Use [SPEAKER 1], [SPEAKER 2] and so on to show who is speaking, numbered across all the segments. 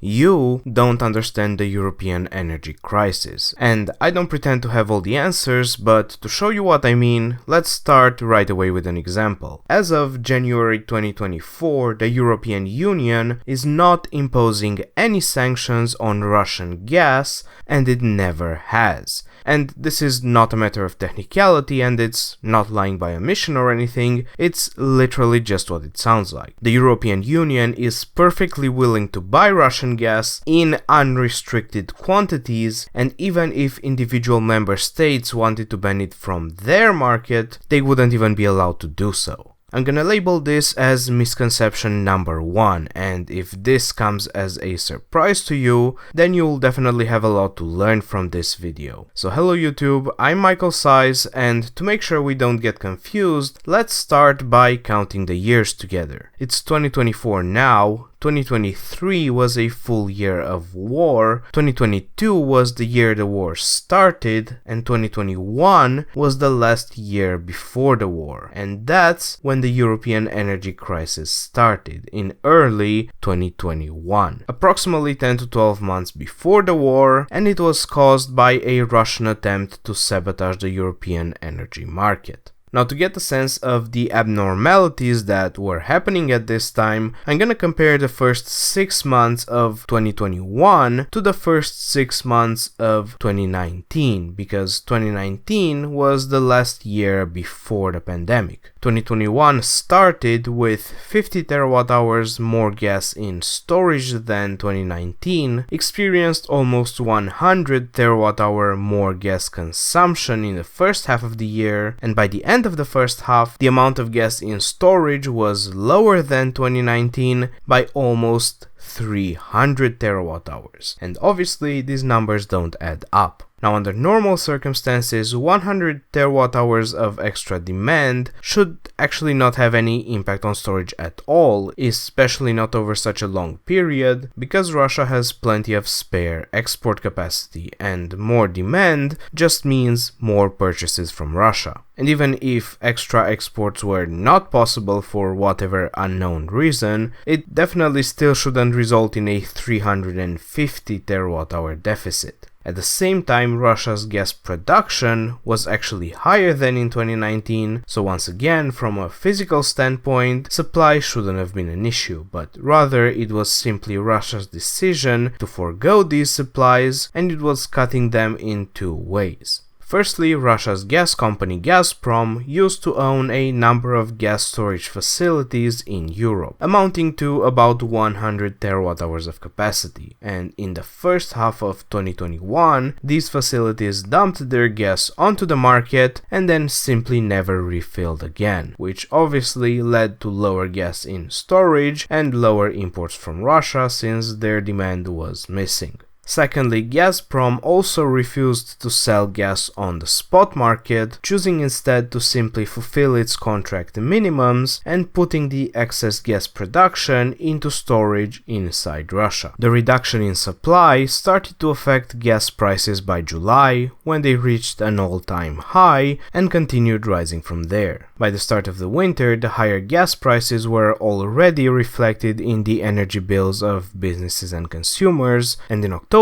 [SPEAKER 1] You don't understand the European energy crisis, and I don't pretend to have all the answers, but to show you what I mean, let's start right away with an example. As of January 2024, the European Union is not imposing any sanctions on Russian gas, and it never has. And this is not a matter of technicality, and it's not lying by omission or anything, it's literally just what it sounds like. The European Union is perfectly willing to buy Russian gas in unrestricted quantities, and even if individual member states wanted to ban it from their market, they wouldn't even be allowed to do so. I'm gonna label this as misconception number 1, and if this comes as a surprise to you, then you'll definitely have a lot to learn from this video. So hello YouTube, I'm Michael Size, and to make sure we don't get confused, let's start by counting the years together. It's 2024 now. 2023 was a full year of war, 2022 was the year the war started, and 2021 was the last year before the war. And that's when the European energy crisis started, in early 2021. Approximately 10 to 12 months before the war, and it was caused by a Russian attempt to sabotage the European energy market. Now, to get a sense of the abnormalities that were happening at this time, I'm gonna compare the first 6 months of 2021 to the first 6 months of 2019, because 2019 was the last year before the pandemic. 2021 started with 50 terawatt hours more gas in storage than 2019, experienced almost 100 terawatt hour more gas consumption in the first half of the year, and by the end of the first half, the amount of gas in storage was lower than 2019 by almost 300 terawatt hours. And obviously, these numbers don't add up. Now, under normal circumstances, 100 terawatt hours of extra demand should actually not have any impact on storage at all, especially not over such a long period, because Russia has plenty of spare export capacity, and more demand just means more purchases from Russia. And even if extra exports were not possible for whatever unknown reason, it definitely still shouldn't result in a 350 terawatt hour deficit. At the same time, Russia's gas production was actually higher than in 2019, so once again, from a physical standpoint, supply shouldn't have been an issue, but rather it was simply Russia's decision to forego these supplies, and it was cutting them in two ways. Firstly, Russia's gas company Gazprom used to own a number of gas storage facilities in Europe, amounting to about 100 terawatt hours of capacity, and in the first half of 2021, these facilities dumped their gas onto the market and then simply never refilled again, which obviously led to lower gas in storage and lower imports from Russia since their demand was missing. Secondly, Gazprom also refused to sell gas on the spot market, choosing instead to simply fulfill its contract minimums and putting the excess gas production into storage inside Russia. The reduction in supply started to affect gas prices by July, when they reached an all-time high and continued rising from there. By the start of the winter, the higher gas prices were already reflected in the energy bills of businesses and consumers, and in October,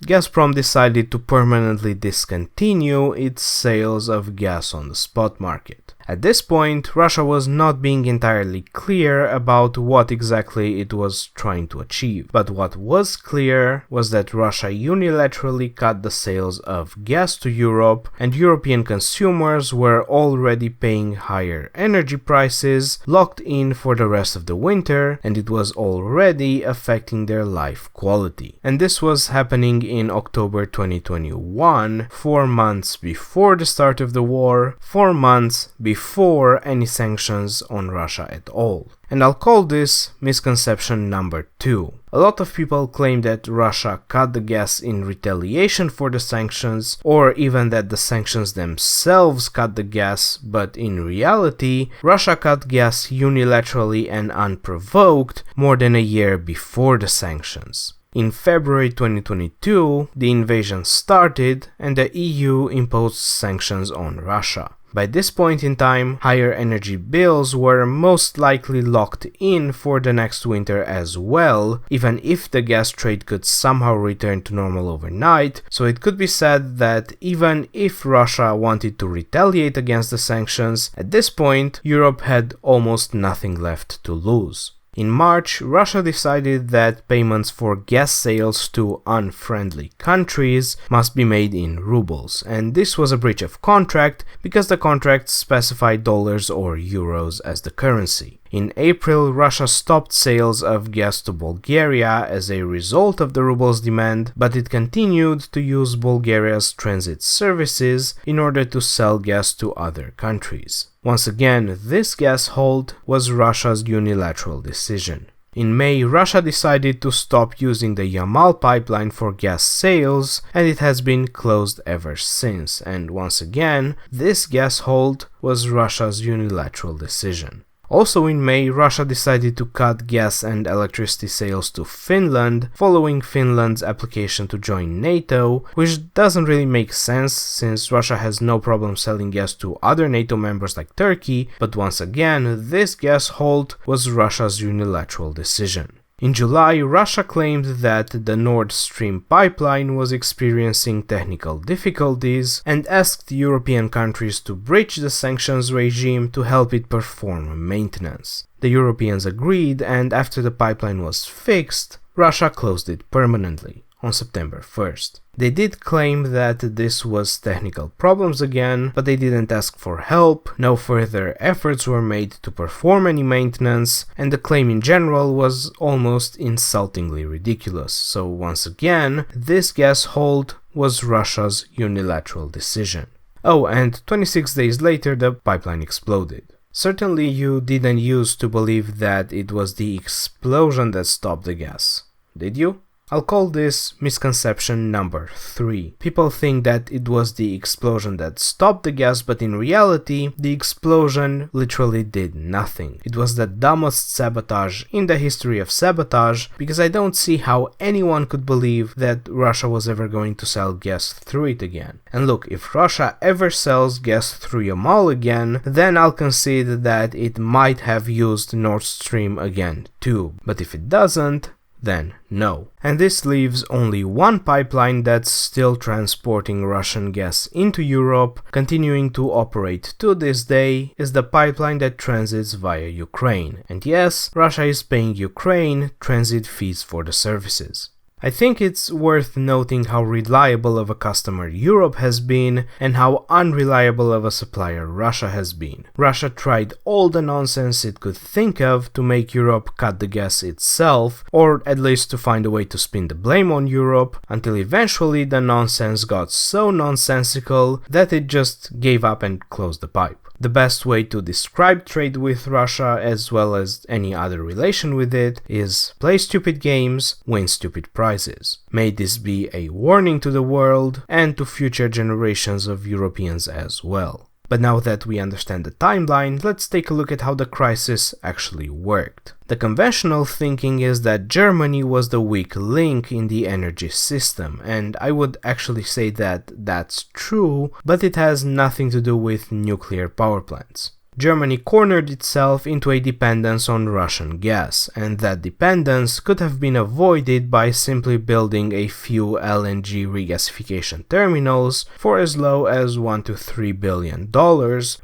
[SPEAKER 1] Gazprom decided to permanently discontinue its sales of gas on the spot market. At this point, Russia was not being entirely clear about what exactly it was trying to achieve, but what was clear was that Russia unilaterally cut the sales of gas to Europe, and European consumers were already paying higher energy prices, locked in for the rest of the winter, and it was already affecting their life quality. And this was happening in October 2021, 4 months before the start of the war, 4 months before any sanctions on Russia at all. And I'll call this misconception number 2. A lot of people claim that Russia cut the gas in retaliation for the sanctions, or even that the sanctions themselves cut the gas, but in reality, Russia cut gas unilaterally and unprovoked more than a year before the sanctions. In February 2022, the invasion started and the EU imposed sanctions on Russia. By this point in time, higher energy bills were most likely locked in for the next winter as well, even if the gas trade could somehow return to normal overnight, so it could be said that even if Russia wanted to retaliate against the sanctions, at this point Europe had almost nothing left to lose. In March, Russia decided that payments for gas sales to unfriendly countries must be made in rubles, and this was a breach of contract because the contract specified dollars or euros as the currency. In April, Russia stopped sales of gas to Bulgaria as a result of the ruble's demand, but it continued to use Bulgaria's transit services in order to sell gas to other countries. Once again, this gas halt was Russia's unilateral decision. In May, Russia decided to stop using the Yamal pipeline for gas sales, and it has been closed ever since, and once again, this gas halt was Russia's unilateral decision. Also in May, Russia decided to cut gas and electricity sales to Finland, following Finland's application to join NATO, which doesn't really make sense since Russia has no problem selling gas to other NATO members like Turkey, but once again, this gas halt was Russia's unilateral decision. In July, Russia claimed that the Nord Stream pipeline was experiencing technical difficulties and asked European countries to breach the sanctions regime to help it perform maintenance. The Europeans agreed, and after the pipeline was fixed, Russia closed it permanently on September 1st. They did claim that this was technical problems again, but they didn't ask for help, no further efforts were made to perform any maintenance, and the claim in general was almost insultingly ridiculous. So once again, this gas halt was Russia's unilateral decision. Oh, and 26 days later the pipeline exploded. Certainly you didn't used to believe that it was the explosion that stopped the gas, did you? I'll call this misconception number 3. People think that it was the explosion that stopped the gas, but in reality, the explosion literally did nothing. It was the dumbest sabotage in the history of sabotage, because I don't see how anyone could believe that Russia was ever going to sell gas through it again. And look, if Russia ever sells gas through Yamal again, then I'll concede that it might have used Nord Stream again too. But if it doesn't, then no. And this leaves only one pipeline that's still transporting Russian gas into Europe, continuing to operate to this day, is the pipeline that transits via Ukraine. And yes, Russia is paying Ukraine transit fees for the services. I think it's worth noting how reliable of a customer Europe has been and how unreliable of a supplier Russia has been. Russia tried all the nonsense it could think of to make Europe cut the gas itself, or at least to find a way to spin the blame on Europe, until eventually the nonsense got so nonsensical that it just gave up and closed the pipe. The best way to describe trade with Russia, as well as any other relation with it, is play stupid games, win stupid prizes. May this be a warning to the world and to future generations of Europeans as well. But now that we understand the timeline, let's take a look at how the crisis actually worked. The conventional thinking is that Germany was the weak link in the energy system, and I would actually say that that's true, but it has nothing to do with nuclear power plants. Germany cornered itself into a dependence on Russian gas, and that dependence could have been avoided by simply building a few LNG regasification terminals for as low as $1 to $3 billion,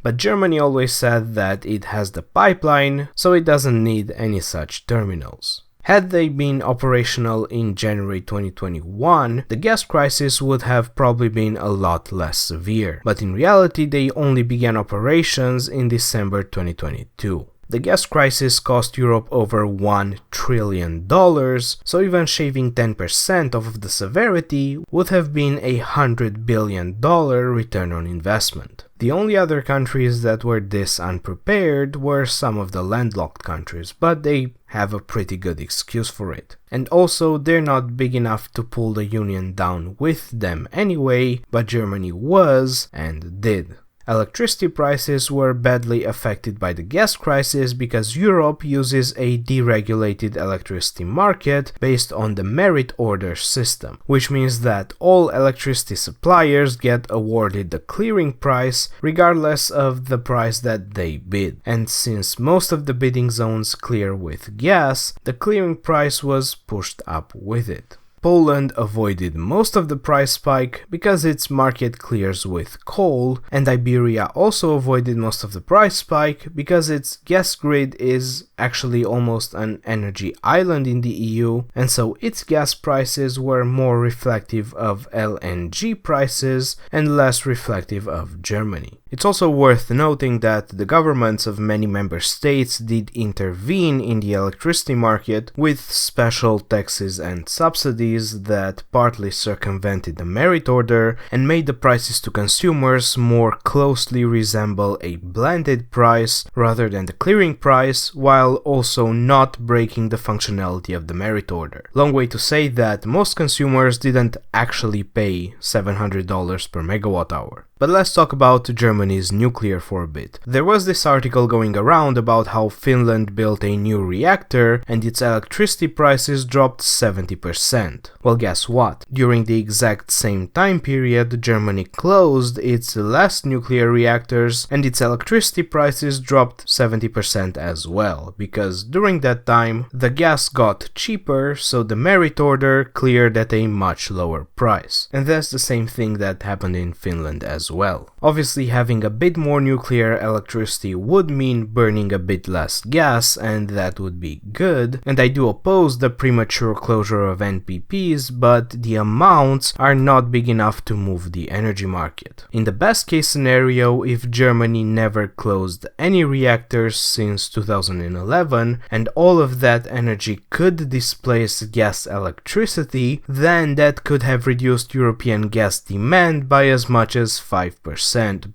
[SPEAKER 1] but Germany always said that it has the pipeline, so it doesn't need any such terminals. Had they been operational in January 2021, the gas crisis would have probably been a lot less severe, but in reality they only began operations in December 2022. The gas crisis cost Europe over $1 trillion, so even shaving 10% of the severity would have been a $100 billion return on investment. The only other countries that were this unprepared were some of the landlocked countries, but they have a pretty good excuse for it. And also, they're not big enough to pull the Union down with them anyway, but Germany was and did. Electricity prices were badly affected by the gas crisis because Europe uses a deregulated electricity market based on the merit order system, which means that all electricity suppliers get awarded the clearing price regardless of the price that they bid. And since most of the bidding zones clear with gas, the clearing price was pushed up with it. Poland avoided most of the price spike because its market clears with coal, and Iberia also avoided most of the price spike because its gas grid is actually almost an energy island in the EU, and so its gas prices were more reflective of LNG prices and less reflective of Germany. It's also worth noting that the governments of many member states did intervene in the electricity market with special taxes and subsidies that partly circumvented the merit order and made the prices to consumers more closely resemble a blended price rather than the clearing price, while also not breaking the functionality of the merit order. Long way to say that most consumers didn't actually pay $700 per megawatt hour. But let's talk about Germany's nuclear for a bit. There was this article going around about how Finland built a new reactor and its electricity prices dropped 70%. Well, guess what? During the exact same time period, Germany closed its last nuclear reactors and its electricity prices dropped 70% as well, because during that time the gas got cheaper, so the merit order cleared at a much lower price. And that's the same thing that happened in Finland as well. Obviously, having a bit more nuclear electricity would mean burning a bit less gas, and that would be good, and I do oppose the premature closure of NPPs, but the amounts are not big enough to move the energy market. In the best case scenario, if Germany never closed any reactors since 2011, and all of that energy could displace gas electricity, then that could have reduced European gas demand by as much as 5%.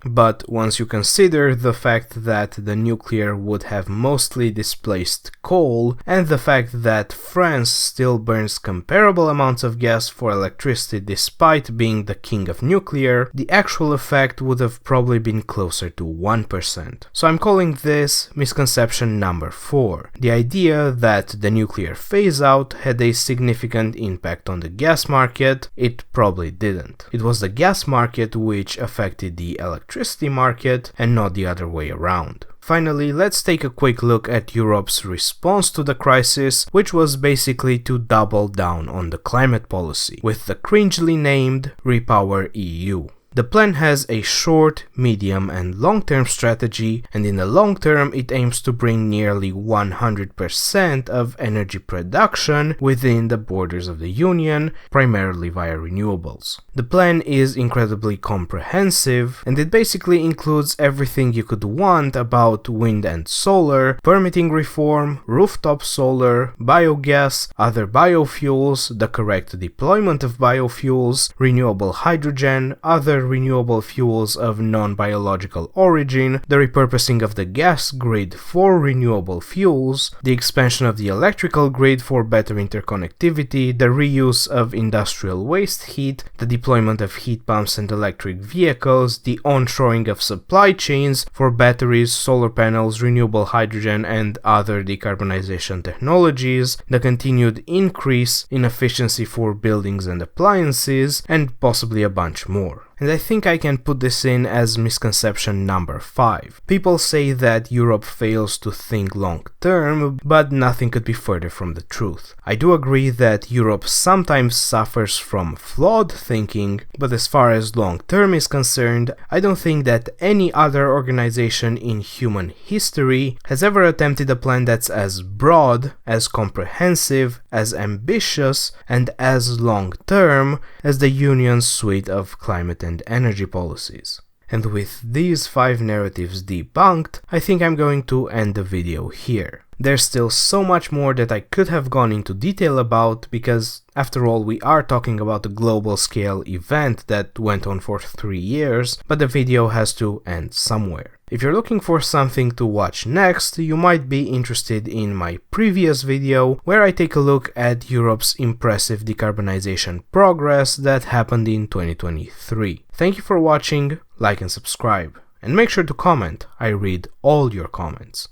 [SPEAKER 1] But once you consider the fact that the nuclear would have mostly displaced coal, and the fact that France still burns comparable amounts of gas for electricity despite being the king of nuclear, the actual effect would have probably been closer to 1%. So I'm calling this misconception number 4. The idea that the nuclear phase out had a significant impact on the gas market. It probably didn't. It was the gas market which affected the electricity market and not the other way around. Finally, let's take a quick look at Europe's response to the crisis, which was basically to double down on the climate policy, with the cringely named Repower EU. The plan has a short, medium and long-term strategy, and in the long term it aims to bring nearly 100% of energy production within the borders of the Union, primarily via renewables. The plan is incredibly comprehensive, and it basically includes everything you could want about wind and solar, permitting reform, rooftop solar, biogas, other biofuels, the correct deployment of biofuels, renewable hydrogen, other renewable fuels of non-biological origin, the repurposing of the gas grid for renewable fuels, the expansion of the electrical grid for better interconnectivity, the reuse of industrial waste heat, the deployment of heat pumps and electric vehicles, the onshoring of supply chains for batteries, solar panels, renewable hydrogen and other decarbonization technologies, the continued increase in efficiency for buildings and appliances, and possibly a bunch more. And I think I can put this in as misconception number 5. People say that Europe fails to think long term, but nothing could be further from the truth. I do agree that Europe sometimes suffers from flawed thinking, but as far as long term is concerned, I don't think that any other organization in human history has ever attempted a plan that's as broad, as comprehensive, as ambitious, and as long term as the Union's suite of climate and energy policies. And with these 5 narratives debunked, I think I'm going to end the video here. There's still so much more that I could have gone into detail about because, after all, we are talking about a global scale event that went on for 3 years, but the video has to end somewhere. If you're looking for something to watch next, you might be interested in my previous video where I take a look at Europe's impressive decarbonization progress that happened in 2023. Thank you for watching, like and subscribe, and make sure to comment. I read all your comments.